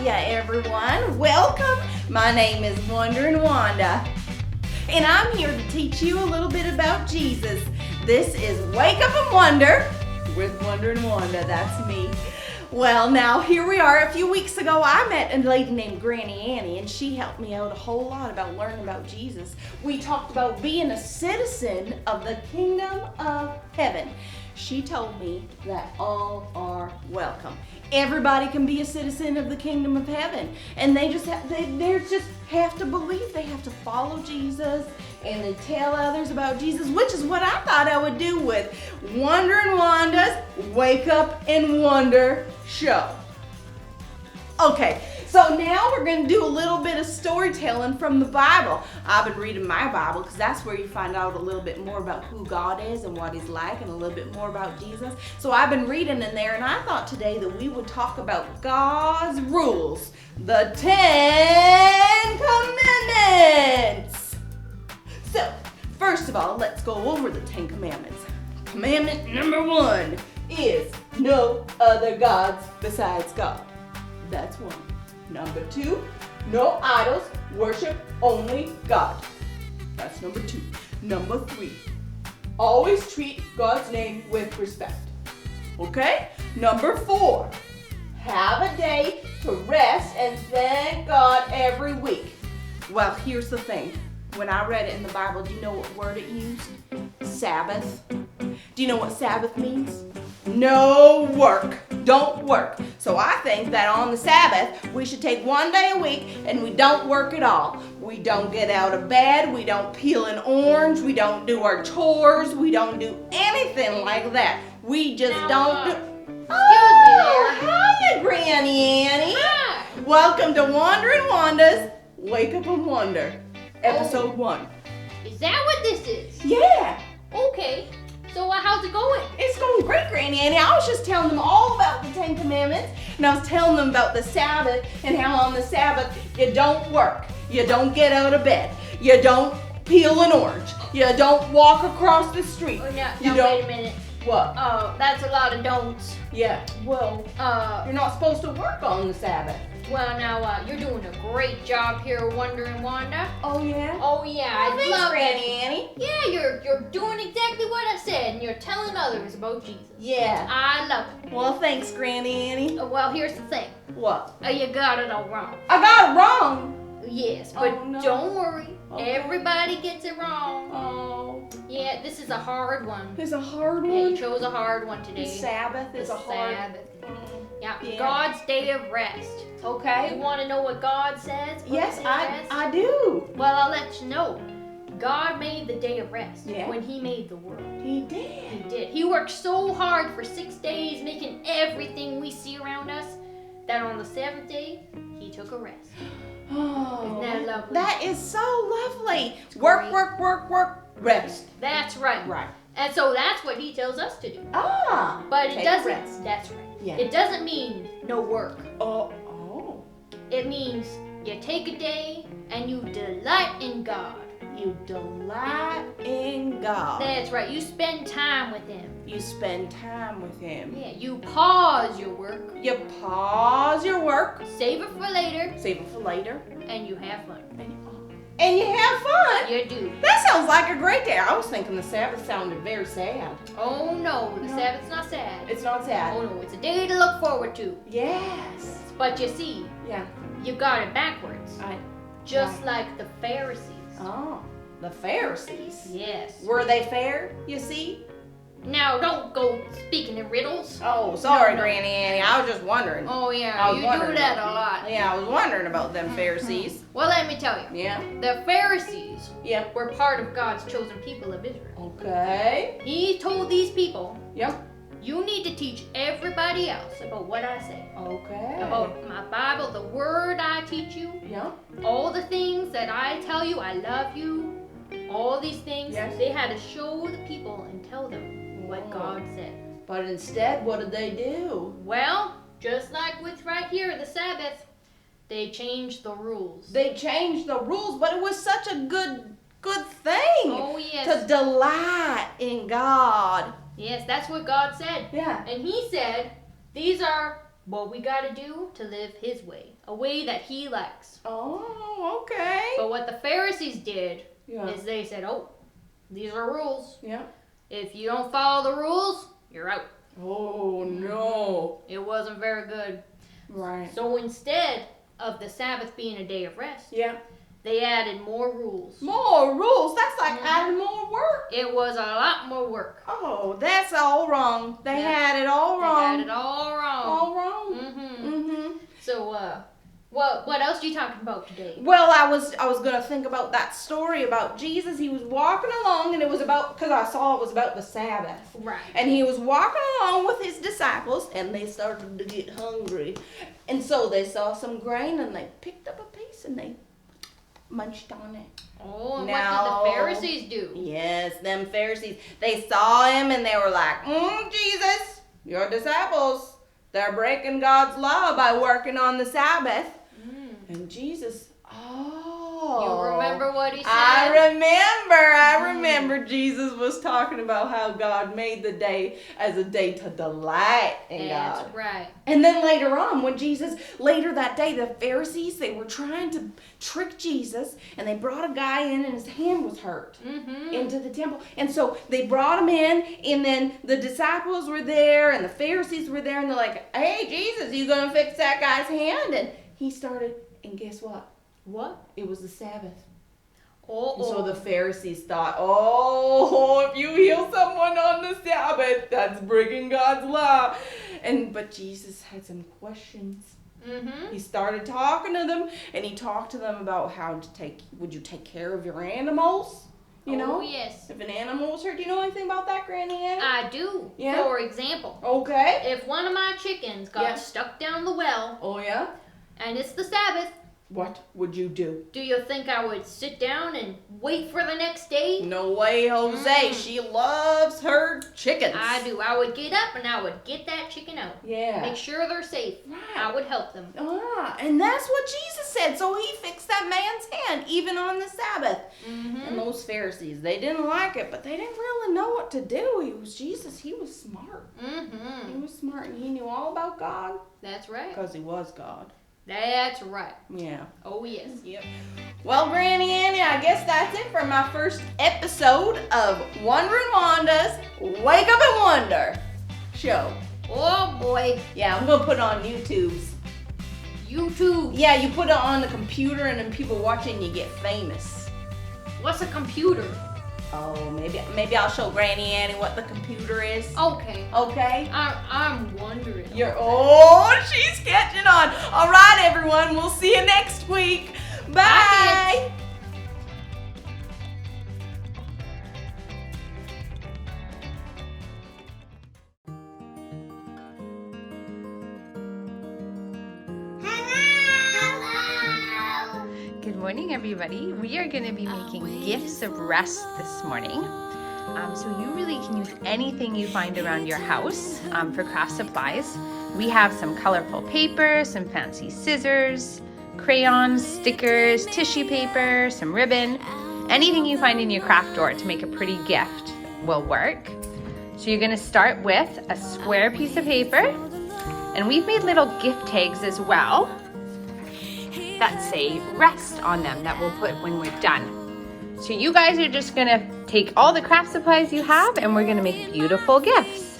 Hiya everyone, welcome. My name is Wonderin' Wanda, and I'm here to teach you a little bit about Jesus. This is Wake Up and Wonder with Wonderin' Wanda, that's me. Well, now here we are. A few weeks ago I met a lady named Granny Annie, and she helped me out a whole lot about learning about Jesus. We talked about being a citizen of the kingdom of heaven. She told me that all are welcome. Everybody can be a citizen of the kingdom of heaven, and they just have to believe. They have to follow Jesus, and they tell others about Jesus, which is what I thought I would do with Wonderin' Wanda's Wake Up and Wonder show. Okay, so now we're going to do a little bit of storytelling from the Bible. I've been reading my Bible because that's where you find out a little bit more about who God is and what He's like, and a little bit more about Jesus. So I've been reading in there, and I thought today that we would talk about God's rules, the 10 Commandments. So, first of all, let's go over the 10 Commandments. Commandment number 1 is no other gods besides God. That's 1. Number 2, no idols, worship only God. That's number 2. Number 3, always treat God's name with respect. Okay? Number 4, have a day to rest and thank God every week. Well, here's the thing. When I read it in the Bible, do you know what word it used? Sabbath. Do you know what Sabbath means? No work. Don't work. So I think that on the Sabbath, we should take one day a week and we don't work at all. We don't get out of bed. We don't peel an orange. We don't do our chores. We don't do anything like that. We just don't do... Hiya, Granny Annie. Hi. Welcome to Wonderin' Wanda's Wake Up and Wonder, episode 1. Is that what this is? Yeah. Okay. So how's it going? It's going great, Granny Annie. I was just telling them all about the 10 Commandments, and I was telling them about the Sabbath and how on the Sabbath you don't work, you don't get out of bed, you don't peel an orange, you don't walk across the street. Oh, you now don't. wait a minute. What? That's a lot of don'ts. Yeah. Well, you're not supposed to work on the Sabbath. Well, now, you're doing a great job here, Wonderin' Wanda. Oh yeah. Oh, yeah, Oh, I thanks, love Granny it. Annie. Yeah, you're doing exactly what I said, and you're telling others about Jesus. Yeah. I love it. Well, thanks, Granny Annie. Well, here's the thing. What? You got it all wrong. I got it wrong. Yes, but Oh, no. don't worry. Okay. Everybody gets it wrong. Oh, Yeah, this is a hard one. it's a hard Yeah, you one. chose a hard one The today. Sabbath is a hard. Sabbath. Yeah. Yeah. God's day of rest. You Okay. want to know what God says? about Yes, the day of rest? I do. Well, I'll let you know. God made the day of rest Yeah. when He made the world. He He did. did. He worked so hard for 6 days making everything we see around us that on the 7th day, He took a rest. Oh, Isn't that lovely? that is so lovely. It's Work, great. work, rest. That's right. Right. And so that's what He tells us to do. Ah. But it take doesn't. rest. That's right. Yeah. It doesn't mean no work. Oh. It means you take a day and you delight in God. You delight in God. That's right. You spend time with Him. You spend time with Him. Yeah. You pause your work, You pause your work, save it for later, save it for later, and you have fun. and you have fun. You do. That sounds like a great day. I was thinking the Sabbath sounded very sad. Oh no, the No. Sabbath's not sad. It's not sad. Oh no, it's a day to look forward to. Yes. But you see, Yeah. you got it backwards. Just like the Pharisees. Oh, the Pharisees. Yes. Were they fair, you see? Now don't go speaking in riddles. Oh, sorry, No, no. Granny Annie. I was just wondering. Oh I yeah, was you do wondering that about a lot. Yeah, I was wondering about them Pharisees. Well, let me tell you. Yeah. The Pharisees Yeah. were part of God's chosen people of Israel. Okay. He told these people, Yep. you need to teach everybody else about what I say. Okay. About my Bible, the word I teach you, Yeah. all the things that I tell you, I love you, all these things. Yes. They had to show the people and tell them what Oh. God said. But instead, what did they do? Well, just like with right here, the Sabbath, they changed the rules. They changed the rules, but it was such a good thing Oh, yes. to delight in God. Yes, that's what God said. Yeah. And He said, these are what we gotta do to live his way, a way that he likes. Oh, okay. But what the Pharisees did Yeah. is they said, oh, these are rules. Yeah. If you don't follow the rules, you're out. Oh, no. It wasn't very good. Right. So instead of the Sabbath being a day of rest, Yeah. they added more rules. More rules. That's like adding more work. It was a lot more work. Oh, that's all wrong. They Yeah. had it all They wrong. had it all wrong. All wrong. Mm-hmm. Mm-hmm. So, what else are you talking about today? Well, I was gonna think about that story about Jesus. He was walking along, and it was about, because I saw it was about the Sabbath. Right. And he was walking along with his disciples, and they started to get hungry. And so they saw some grain, and they picked up a piece, and they munched on it. Oh, and Now- what did the Pharisees do? Yes, them Pharisees. They saw him, and they were like, Jesus, your disciples, they're breaking God's law by working on the Sabbath. And Jesus, You remember what he said? I remember Jesus was talking about how God made the day as a day to delight in God. That's right. And then later on, later that day, the Pharisees, they were trying to trick Jesus, and they brought a guy in, and his hand was hurt into the temple. And so they brought him in, and then the disciples were there, and the Pharisees were there, and they're like, hey, Jesus, you going to fix that guy's hand? And he started, and guess what? What? It was the Sabbath. Oh, And so the Pharisees thought, oh, if you heal someone on the Sabbath, that's breaking God's law. But Jesus had some questions. He started talking to them, and he talked to them about would you take care of your animals? You know? Oh, yes. If an animal was hurt, do you know anything about that, Granny Annie? I do. Yeah? For example, Okay. if one of my chickens got Yeah. stuck down the well, Oh, yeah? and it's the Sabbath, What would you do? do you think I would sit down and wait for the next day? No way, Jose. She loves her chickens. I do. I would get up and I would get that chicken out. Yeah. Make sure they're safe. Right. I would help them. And that's what Jesus said. So he fixed that man's hand, even on the Sabbath. And those Pharisees, they didn't like it, but they didn't really know what to do. Jesus, he was smart. He was smart, and he knew all about God That's right. because he was God. That's right. Yeah. Oh, yes. Yep. Well, Granny Annie, I guess that's it for my first episode of Wondering Wanda's Wake Up and Wonder show. Oh, boy. Yeah, I'm going to put it on YouTube's. YouTube. Yeah, you put it on the computer, and then people watching, you get famous. What's a computer? Oh, maybe I'll show Granny Annie what the computer is. Okay. Okay. I'm wondering. She's catching on. All right, everyone. We'll see you next week. Bye. Good morning, everybody. We are going to be making gifts of rest this morning. So you really can use anything you find around your house for craft supplies. We have some colorful paper, some fancy scissors, crayons, stickers, tissue paper, some ribbon. Anything you find in your craft drawer to make a pretty gift will work. So you're going to start with a square piece of paper, and we've made little gift tags as well that say rest on them that we'll put when we're done. So you guys are just gonna take all the craft supplies you have, and we're gonna make beautiful gifts.